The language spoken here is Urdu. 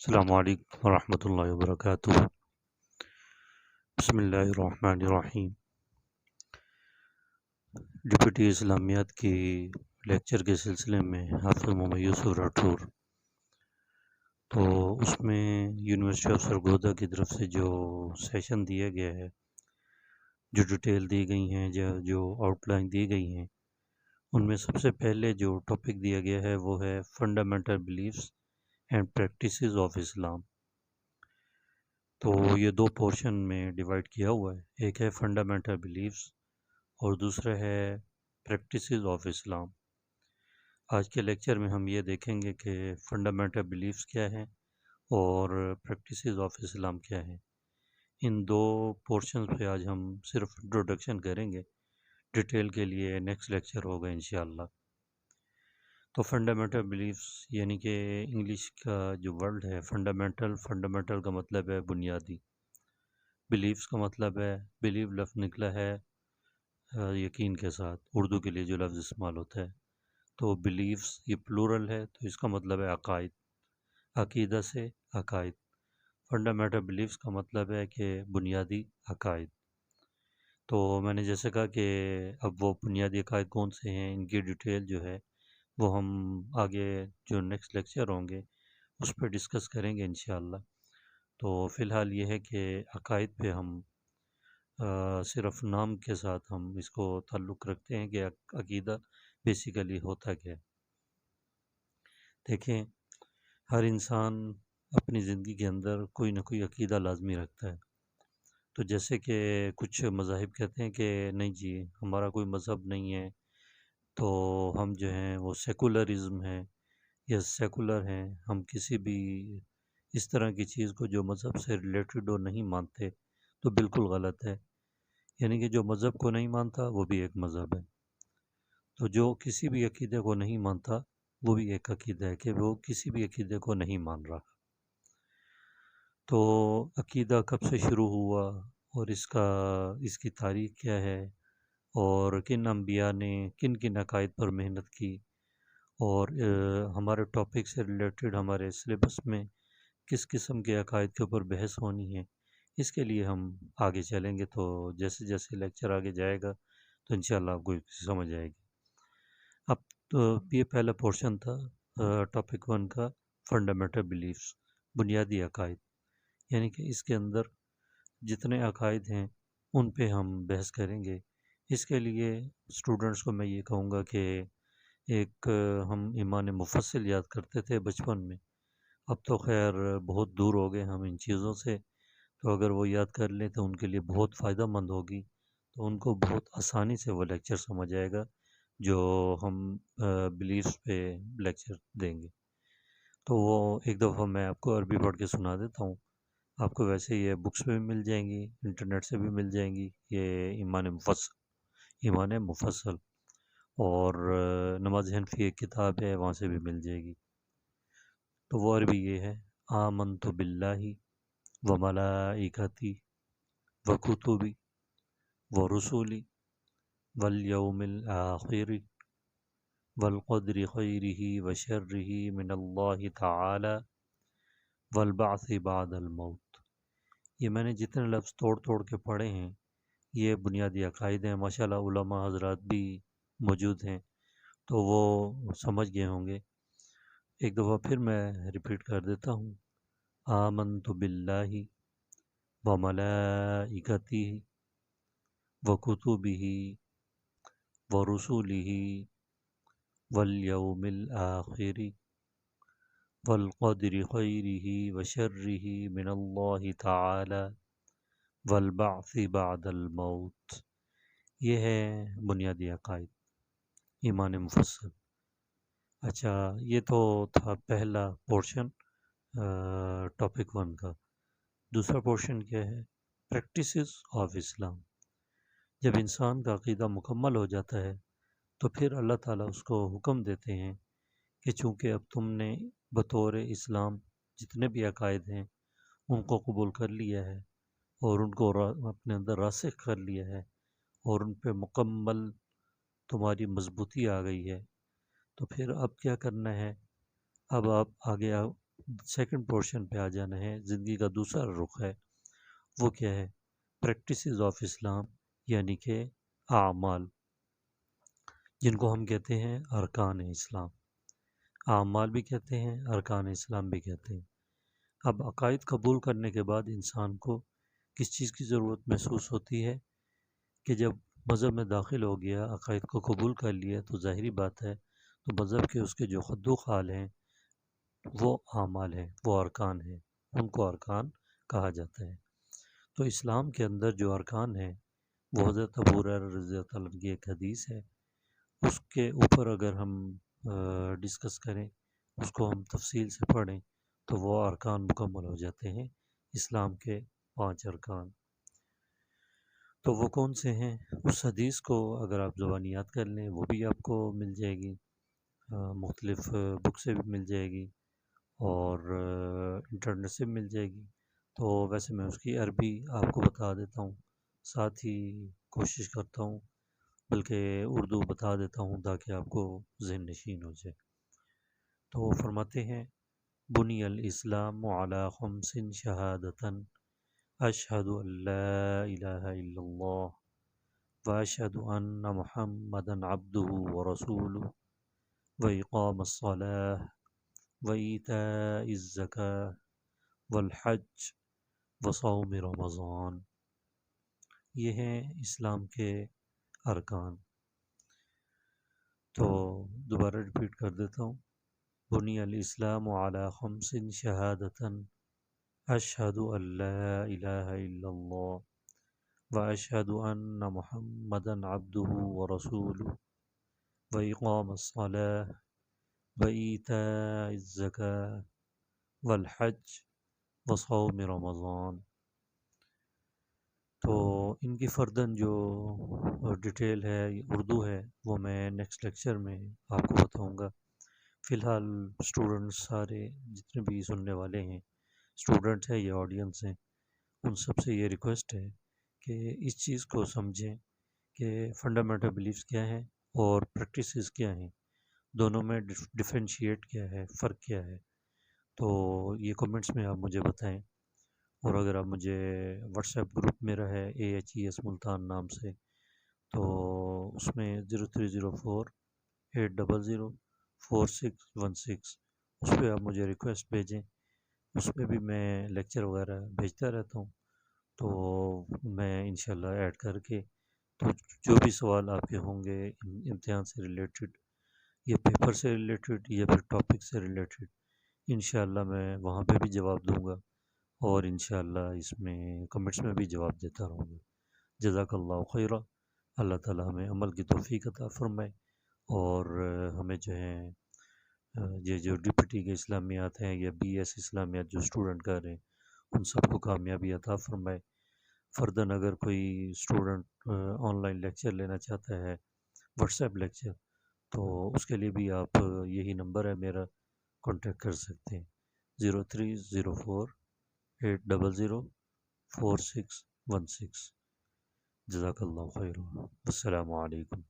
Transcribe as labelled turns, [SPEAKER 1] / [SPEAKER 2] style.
[SPEAKER 1] السلام علیکم ورحمۃ اللہ وبرکاتہ۔ بسم اللہ الرحمن الرحیم۔ ڈپٹی اسلامیات کی لیکچر کے سلسلے میں حافظ محمد یوسف راٹھور، تو اس میں یونیورسٹی آف سرگودا کی طرف سے جو سیشن دیا گیا ہے، جو ڈیٹیل دی گئی ہیں، جو آؤٹ لائن دی گئی ہیں، ان میں سب سے پہلے جو ٹاپک دیا گیا ہے وہ ہے fundamental beliefs and practices of Islam. تو یہ دو پورشن میں ڈیوائڈ کیا ہوا ہے، ایک ہے فنڈامنٹل بلیفس اور دوسرا ہے پریکٹسز آف اسلام۔ آج کے لیکچر میں ہم یہ دیکھیں گے کہ فنڈامنٹل بلیفس کیا ہے اور پریکٹسز آف اسلام کیا ہے۔ ان دو پورشنز پہ آج ہم صرف انٹروڈکشن کریں گے، ڈیٹیل کے لیے نیکسٹ لیکچر ہوگا انشاءاللہ۔ تو فنڈامنٹل بلیفس یعنی کہ انگلش کا جو ورڈ ہے فنڈامنٹل کا مطلب ہے بنیادی، بلیفس کا مطلب ہے، بلیو لفظ نکلا ہے یقین کے ساتھ، اردو کے لیے جو لفظ استعمال ہوتا ہے، تو بلیفس یہ پلورل ہے، تو اس کا مطلب ہے عقائد، عقیدہ سے عقائد۔ فنڈامنٹل بلیفس کا مطلب ہے کہ بنیادی عقائد۔ تو میں نے جیسے کہا کہ اب وہ بنیادی عقائد کون سے ہیں، ان کی ڈیٹیل جو ہے وہ ہم آگے جو نیکسٹ لیکچر ہوں گے اس پہ ڈسکس کریں گے انشاءاللہ۔ تو فی الحال یہ ہے کہ عقائد پہ ہم صرف نام کے ساتھ ہم اس کو تعلق رکھتے ہیں کہ عقیدہ بیسیکلی ہوتا کیا ہے۔ دیکھیں، ہر انسان اپنی زندگی کے اندر کوئی نہ کوئی عقیدہ لازمی رکھتا ہے۔ تو جیسے کہ کچھ مذاہب کہتے ہیں کہ نہیں جی ہمارا کوئی مذہب نہیں ہے، تو ہم جو ہیں وہ سیکولرزم ہے یا سیکولر ہیں، ہم کسی بھی اس طرح کی چیز کو جو مذہب سے ریلیٹڈ ہو نہیں مانتے، تو بالکل غلط ہے۔ یعنی کہ جو مذہب کو نہیں مانتا وہ بھی ایک مذہب ہے، تو جو کسی بھی عقیدے کو نہیں مانتا وہ بھی ایک عقیدہ ہے کہ وہ کسی بھی عقیدے کو نہیں مان رہا۔ تو عقیدہ کب سے شروع ہوا اور اس کی تاریخ کیا ہے، اور کن انبیاء نے کن کن عقائد پر محنت کی، اور ہمارے ٹاپک سے ریلیٹڈ ہمارے سلیبس میں کس قسم کے عقائد کے اوپر بحث ہونی ہے، اس کے لیے ہم آگے چلیں گے۔ تو جیسے جیسے لیکچر آگے جائے گا تو انشاءاللہ آپ کو سمجھ آئے گی۔ اب تو یہ پہلا پورشن تھا ٹاپک 1 کا، فنڈامنٹل بلیفس، بنیادی عقائد، یعنی کہ اس کے اندر جتنے عقائد ہیں ان پہ ہم بحث کریں گے۔ اس کے لیے اسٹوڈنٹس کو میں یہ کہوں گا کہ ایک ہم ایمان مفصل یاد کرتے تھے بچپن میں، اب تو خیر بہت دور ہو گئے ہم ان چیزوں سے، تو اگر وہ یاد کر لیں تو ان کے لیے بہت فائدہ مند ہوگی، تو ان کو بہت آسانی سے وہ لیکچر سمجھ آئے گا جو ہم بلیفس پہ لیکچر دیں گے۔ تو وہ ایک دفعہ میں آپ کو عربی پڑھ کے سنا دیتا ہوں، آپ کو ویسے یہ بکس پہ بھی مل جائیں گی، انٹرنیٹ سے بھی مل جائیں گی، یہ ایمان مفصل اور نماز حنفی ایک کتاب ہے وہاں سے بھی مل جائے گی۔ تو وہ عربی یہ ہے: آمنت باللہ و ملائکتی و کتبی و رسولی والیوم الآخر والقدر خیرہ و شرہ من اللہ تعالی والبعث بعد الموت۔ یہ میں نے جتنے لفظ توڑ کے پڑھے ہیں یہ بنیادی عقائد ہیں، ماشاءاللہ علماء حضرات بھی موجود ہیں تو وہ سمجھ گئے ہوں گے۔ ایک دفعہ پھر میں ریپیٹ کر دیتا ہوں: آمنت باللہ و ملائکتہ و کتبہ و رسولہ والیوم الآخر والقدر خیرہ و شرہ من اللہ تعالی والبعث بعد الموت۔ یہ ہے بنیادی عقائد، ایمان مفصل۔ اچھا، یہ تو تھا پہلا پورشن ٹاپک 1 کا۔ دوسرا پورشن کیا ہے؟ پریکٹسز آف اسلام۔ جب انسان کا عقیدہ مکمل ہو جاتا ہے تو پھر اللہ تعالیٰ اس کو حکم دیتے ہیں کہ چونکہ اب تم نے بطور اسلام جتنے بھی عقائد ہیں ان کو قبول کر لیا ہے اور ان کو اپنے اندر راسخ کر لیا ہے اور ان پہ مکمل تمہاری مضبوطی آ گئی ہے، تو پھر اب کیا کرنا ہے؟ اب آپ آگے سیکنڈ پورشن پہ آ جانا ہے. زندگی کا دوسرا رخ ہے وہ کیا ہے؟ پریکٹسز آف اسلام، یعنی کہ اعمال، جن کو ہم کہتے ہیں ارکان اسلام. اعمال بھی کہتے ہیں، ارکان اسلام بھی کہتے ہیں. اب عقائد قبول کرنے کے بعد انسان کو کس چیز کی ضرورت محسوس ہوتی ہے کہ جب مذہب میں داخل ہو گیا، عقائد کو قبول کر لیا، تو ظاہری بات ہے تو مذہب کے اس کے جو خد و خال ہیں وہ اعمال ہیں، وہ ارکان ہیں، ان کو ارکان کہا جاتا ہے. تو اسلام کے اندر جو ارکان ہیں وہ حضرت ابو ہریرہ رضی اللہ تعالیٰ عنہ کی ایک حدیث ہے، اس کے اوپر اگر ہم ڈسکس کریں، اس کو ہم تفصیل سے پڑھیں، تو وہ ارکان مکمل ہو جاتے ہیں، اسلام کے 5 ارکان. تو وہ کون سے ہیں؟ اس حدیث کو اگر آپ زبانی یاد کر لیں وہ بھی آپ کو مل جائے گی، مختلف بک سے بھی مل جائے گی اور انٹرنیٹ سے بھی مل جائے گی. تو ویسے میں اس کی عربی آپ کو بتا دیتا ہوں، ساتھ ہی کوشش کرتا ہوں بلکہ اردو بتا دیتا ہوں تاکہ آپ کو ذہن نشین ہو جائے. تو وہ فرماتے ہیں: بنی الاسلام علی خمس شہادتن اشہد ان لا الہ الا اللہ واشہد ان محمدا عبدہ ورسولہ واقام الصلاۃ وایتاء الزکاۃ والحج وصوم رمضان. یہ ہیں اسلام کے ارکان. تو دوبارہ ریپیٹ کر دیتا ہوں: بنی الاسلام علی خمس شہادتن اشہد ان لا الہ الا اللہ واشہد ان محمدا عبدہ ورسولہ واقام الصلاۃ وایتاء الزکاۃ والحج وصوم رمضان. تو ان کی فرداً جو ڈیٹیل ہے اردو ہے وہ میں نیکسٹ لیکچر میں آپ کو بتاؤں گا. فی الحال اسٹوڈنٹس سارے جتنے بھی سننے والے ہیں، اسٹوڈنٹس ہیں یا آڈینس ہیں، ان سب سے یہ ریکویسٹ ہے کہ اس چیز کو سمجھیں کہ فنڈامنٹل بلیفس کیا ہیں اور پریکٹسز کیا ہیں، دونوں میں ڈفرینشیٹ کیا ہے، فرق کیا ہے. تو یہ کمنٹس میں آپ مجھے بتائیں. اور اگر آپ مجھے واٹس ایپ گروپ میرا ہے AHES ملتان نام سے، تو اس میں 030480041616 اس پہ آپ مجھے ریکویسٹ بھیجیں. اس پہ بھی میں لیکچر وغیرہ بھیجتا رہتا ہوں، تو میں انشاءاللہ ایڈ کر کے تو جو بھی سوال آپ کے ہوں گے امتحان سے ریلیٹڈ یا پیپر سے ریلیٹڈ یا پھر ٹاپک سے ریلیٹڈ، انشاءاللہ میں وہاں پہ بھی جواب دوں گا اور انشاءاللہ اس میں کمنٹس میں بھی جواب دیتا رہوں گا. جزاک اللہ خیرہ. اللہ تعالی ہمیں عمل کی توفیق عطا فرمائے اور ہمیں جو ہے یہ جو ڈپٹی کے اسلامیات ہیں یا BS اسلامیات جو اسٹوڈنٹ کر رہے ہیں ان سب کو کامیابی عطا فرمائے. فرداً اگر کوئی اسٹوڈنٹ آن لائن لیکچر لینا چاہتا ہے، واٹس ایپ لیکچر، تو اس کے لیے بھی آپ یہی نمبر ہے میرا، کانٹیکٹ کر سکتے ہیں 030480041616. جزاک اللہ خیر. السلام علیکم.